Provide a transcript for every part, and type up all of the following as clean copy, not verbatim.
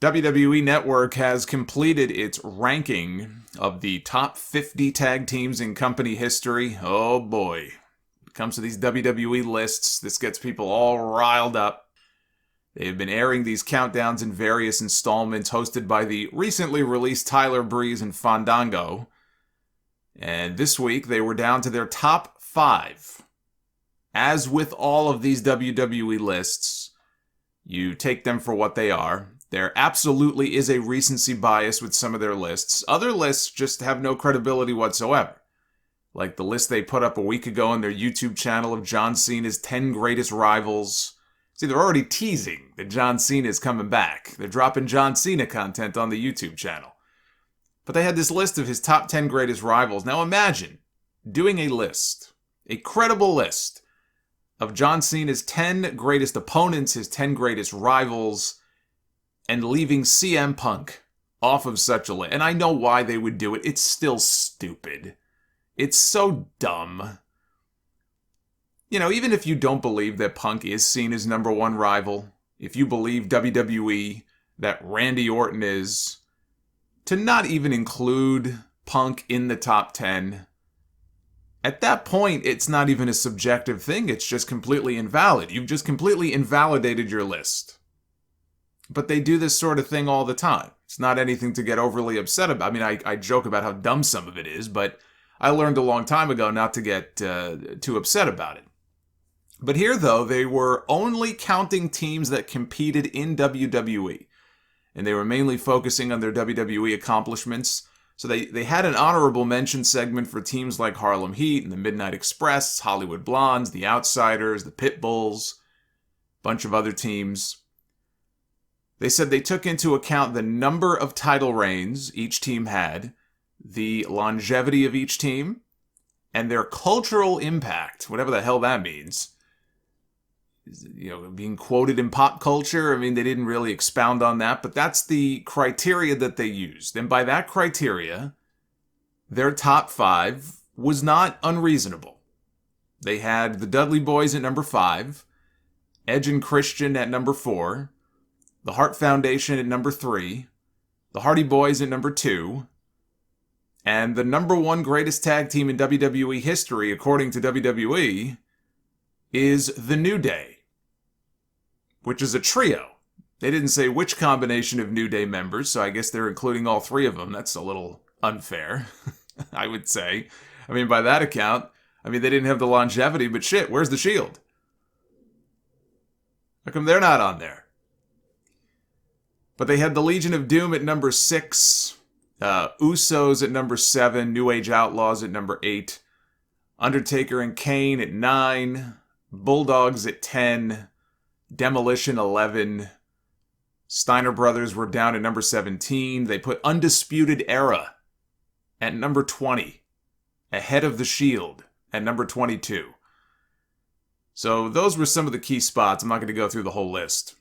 WWE Network has completed its ranking of the top 50 tag teams in company history. Oh boy. When it comes to these WWE lists, this gets people all riled up. They have been airing these countdowns in various installments hosted by the recently released Tyler Breeze and Fandango. And this week, they were down to their top 5. As with all of these WWE lists, you take them for what they are. There absolutely is a recency bias with some of their lists. Other lists just have no credibility whatsoever. Like the list they put up a week ago on their YouTube channel of John Cena's 10 greatest rivals. See, they're already teasing that John Cena is coming back. They're dropping John Cena content on the YouTube channel. But they had this list of his top 10 greatest rivals. Now imagine doing a list, a credible list, of John Cena's 10 greatest opponents, his 10 greatest rivals, and leaving CM Punk off of such a list. And I know why they would do it. It's still stupid. It's so dumb. You know, even if you don't believe that Punk is Cena's number one rival, if you believe WWE that Randy Orton is, to not even include Punk in the top 10, at that point, it's not even a subjective thing. It's just completely invalid. You've just completely invalidated your list. But they do this sort of thing all the time. It's not anything to get overly upset about. I mean, I joke about how dumb some of it is, but I learned a long time ago not to get too upset about it. But here, though, they were only counting teams that competed in WWE. And they were mainly focusing on their WWE accomplishments. So they had an honorable mention segment for teams like Harlem Heat and the Midnight Express, Hollywood Blondes, the Outsiders, the Pitbulls, a bunch of other teams. They said they took into account the number of title reigns each team had, the longevity of each team, and their cultural impact, whatever the hell that means. You know, being quoted in pop culture, I mean, they didn't really expound on that, but that's the criteria that they used. And by that criteria, their top 5 was not unreasonable. They had the Dudley Boys at number 5, Edge and Christian at number 4, the Hart Foundation at number 3, the Hardy Boys at number 2, and the number 1 greatest tag team in WWE history, according to WWE, is The New Day, which is a trio. They didn't say which combination of New Day members, so I guess they're including all 3 of them. That's a little unfair, I would say. I mean, by that account, they didn't have the longevity, but shit, where's the Shield? How come they're not on there? But they had the Legion of Doom at number 6, Usos at number 7, New Age Outlaws at number 8, Undertaker and Kane at 9, Bulldogs at 10, Demolition 11, Steiner Brothers were down at number 17. They put Undisputed Era at number 20, ahead of the Shield at number 22. So those were some of the key spots. I'm not going to go through the whole list.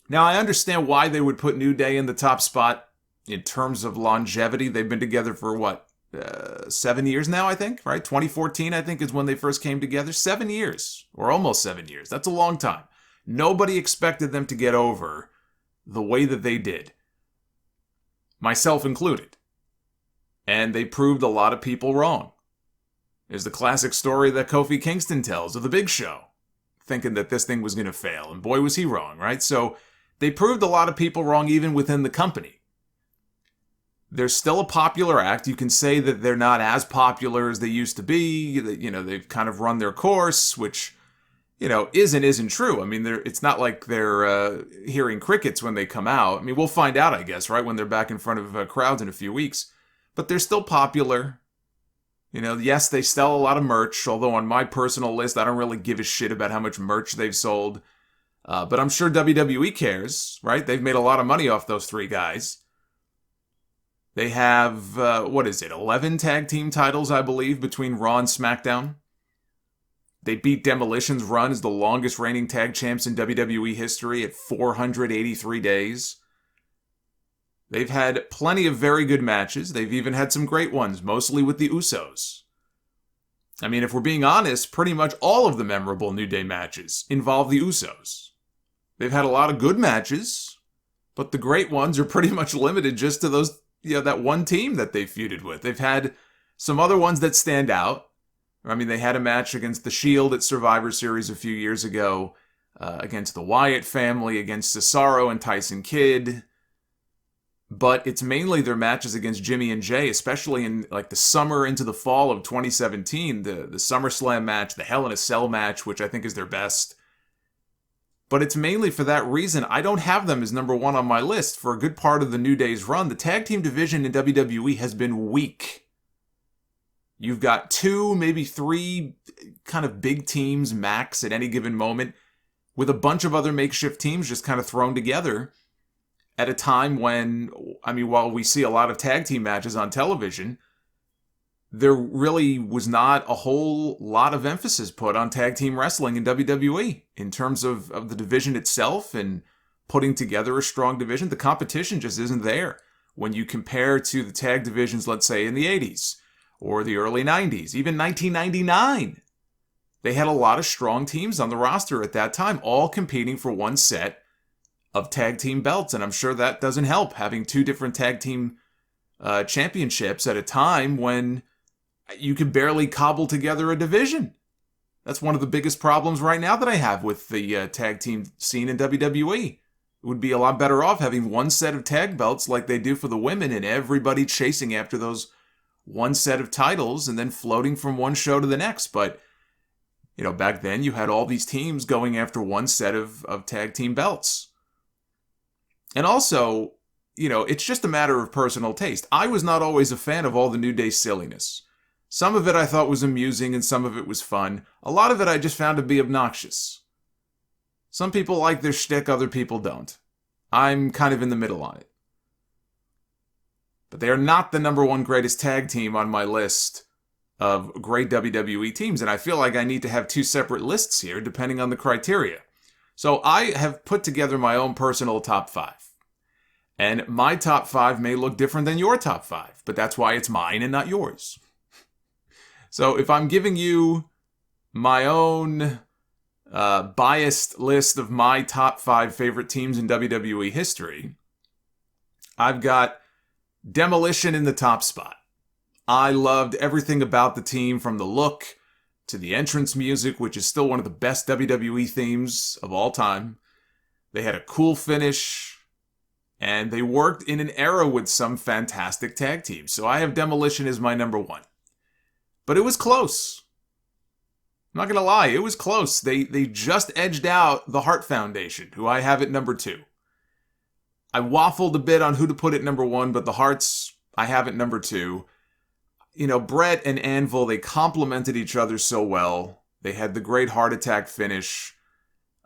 Now, I understand why they would put New Day in the top spot in terms of longevity. They've been together for, 7 years now, I think, right? 2014, I think, is when they first came together. 7 years, or almost 7 years. That's a long time. Nobody expected them to get over the way that they did, myself included. And they proved a lot of people wrong. There's the classic story that Kofi Kingston tells of the Big Show, thinking that this thing was going to fail. And boy, was he wrong, right? So they proved a lot of people wrong even within the company. They're still a popular act. You can say that they're not as popular as they used to be. They've kind of run their course, which, is and isn't true. It's not like they're hearing crickets when they come out. We'll find out, I guess, right, when they're back in front of crowds in a few weeks. But they're still popular. Yes, they sell a lot of merch, although on my personal list, I don't really give a shit about how much merch they've sold. But I'm sure WWE cares, right? They've made a lot of money off those 3 guys. They have, 11 tag team titles, I believe, between Raw and SmackDown. They beat Demolition's Run as the longest reigning tag champs in WWE history at 483 days. They've had plenty of very good matches. They've even had some great ones, mostly with the Usos. If we're being honest, pretty much all of the memorable New Day matches involve the Usos. They've had a lot of good matches, But the great ones are pretty much limited just to those, that one team that they feuded with. They've had some other ones that stand out. I mean, they had a match against the Shield at Survivor Series a few years ago, against the Wyatt family, against Cesaro and Tyson Kidd. But it's mainly their matches against Jimmy and Jay, especially in like the summer into the fall of 2017, the SummerSlam match, the Hell in a Cell match, which I think is their best. But it's mainly for that reason. I don't have them as number one on my list. For a good part of the New Day's run, the tag team division in WWE has been weak. You've got 2, maybe 3 kind of big teams max at any given moment, with a bunch of other makeshift teams just kind of thrown together at a time when, while we see a lot of tag team matches on television, there really was not a whole lot of emphasis put on tag team wrestling in WWE in terms of the division itself and putting together a strong division. The competition just isn't there when you compare to the tag divisions, let's say, in the 80s or the early 90s, even 1999. They had a lot of strong teams on the roster at that time, all competing for one set of tag team belts, and I'm sure that doesn't help, having 2 different tag team championships at a time when you can barely cobble together a division. That's one of the biggest problems right now that I have with the tag team scene in WWE. It would be a lot better off having one set of tag belts like they do for the women and everybody chasing after those one set of titles and then floating from one show to the next. But, back then you had all these teams going after one set of tag team belts. And also, it's just a matter of personal taste. I was not always a fan of all the New Day silliness. Some of it I thought was amusing and some of it was fun. A lot of it I just found to be obnoxious. Some people like their shtick, other people don't. I'm kind of in the middle on it. But they are not the number one greatest tag team on my list of great WWE teams, and I feel like I need to have 2 separate lists here depending on the criteria. So I have put together my own personal top 5. And my top 5 may look different than your top 5, but that's why it's mine and not yours. So if I'm giving you my own biased list of my top 5 favorite teams in WWE history, I've got Demolition in the top spot. I loved everything about the team, from the look to the entrance music, which is still one of the best WWE themes of all time. They had a cool finish, and they worked in an era with some fantastic tag teams. So I have Demolition as my number 1. But it was close. I'm not going to lie, it was close. They just edged out the Hart Foundation, who I have at number 2. I waffled a bit on who to put at number 1, but the Harts I have at number 2. Brett and Anvil, they complemented each other so well. They had the great heart attack finish.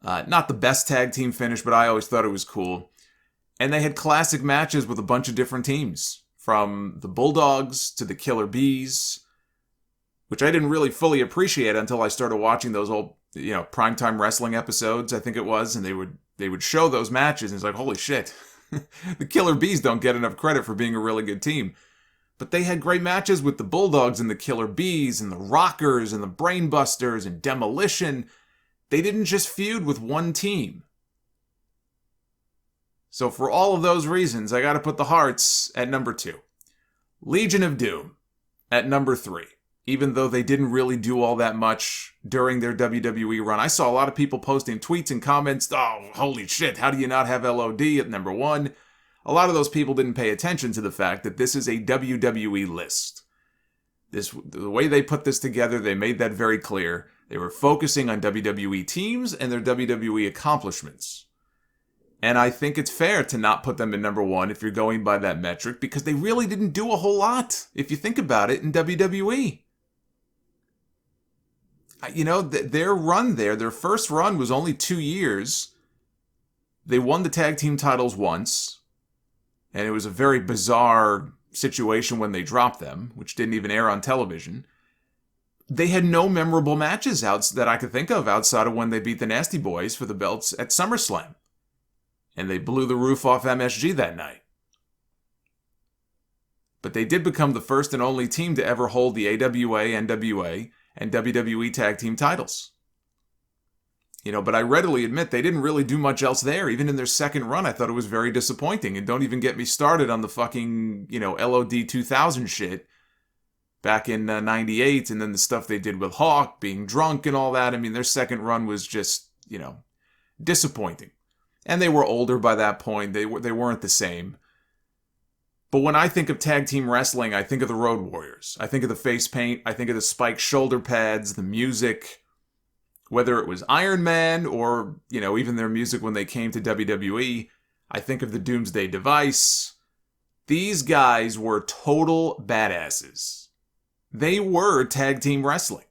Not the best tag team finish, but I always thought it was cool. And they had classic matches with a bunch of different teams, from the Bulldogs to the Killer Bees, which I didn't really fully appreciate until I started watching those old, primetime wrestling episodes, I think it was, and they would show those matches, and it's like, holy shit, the Killer Bees don't get enough credit for being a really good team. But they had great matches with the Bulldogs and the Killer Bees and the Rockers and the Brainbusters and Demolition. They didn't just feud with one team. So for all of those reasons, I got to put the Harts at number 2. Legion of Doom at number 3. Even though they didn't really do all that much during their WWE run. I saw a lot of people posting tweets and comments, oh, holy shit, how do you not have LOD at number 1? A lot of those people didn't pay attention to the fact that this is a WWE list. The way they put this together, they made that very clear. They were focusing on WWE teams and their WWE accomplishments. And I think it's fair to not put them in number 1 if you're going by that metric, because they really didn't do a whole lot, if you think about it, in WWE. Their run there, their first run was only 2 years. They won the tag team titles once, and it was a very bizarre situation when they dropped them, which didn't even air on television. They had no memorable matches that I could think of outside of when they beat the Nasty Boys for the belts at SummerSlam. And they blew the roof off MSG that night. But they did become the first and only team to ever hold the AWA, NWA, and WWE Tag Team titles. But I readily admit they didn't really do much else there. Even in their second run, I thought it was very disappointing. And don't even get me started on the fucking, LOD 2000 shit back in 98, and then the stuff they did with Hawk, being drunk and all that. I mean, their second run was just, disappointing. And they were older by that point. They weren't the same. But when I think of tag team wrestling, I think of the Road Warriors. I think of the face paint. I think of the spiked shoulder pads, the music. Whether it was Iron Man or, even their music when they came to WWE, I think of the Doomsday Device. These guys were total badasses. They were tag team wrestling.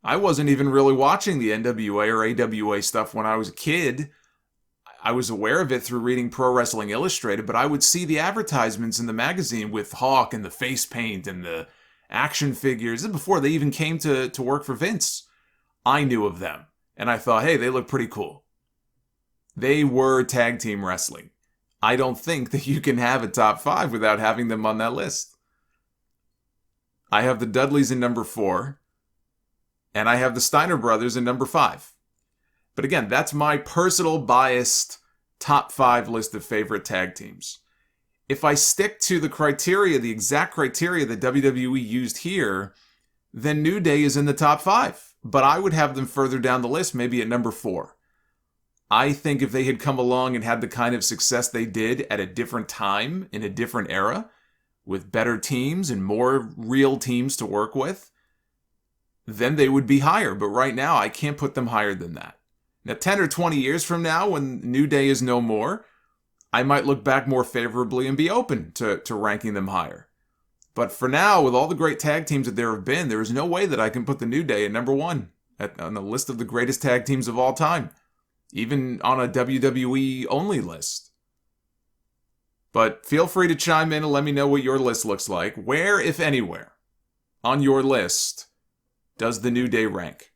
I wasn't even really watching the NWA or AWA stuff when I was a kid. I was aware of it through reading Pro Wrestling Illustrated, but I would see the advertisements in the magazine with Hawk and the face paint and the action figures. This is before they even came to work for Vince. I knew of them, and I thought, hey, they look pretty cool. They were tag team wrestling. I don't think that you can have a top 5 without having them on that list. I have the Dudleys in number 4, and I have the Steiner brothers in number 5. But again, that's my personal biased top 5 list of favorite tag teams. If I stick to the criteria, the exact criteria that WWE used here, then New Day is in the top 5. But I would have them further down the list, maybe at number 4. I think if they had come along and had the kind of success they did at a different time, in a different era, with better teams and more real teams to work with, then they would be higher. But right now, I can't put them higher than that. Now, 10 or 20 years from now, when New Day is no more, I might look back more favorably and be open to ranking them higher. But for now, with all the great tag teams that there have been, there is no way that I can put the New Day at number 1 on the list of the greatest tag teams of all time, even on a WWE only list. But feel free to chime in and let me know what your list looks like. Where, if anywhere, on your list does the New Day rank?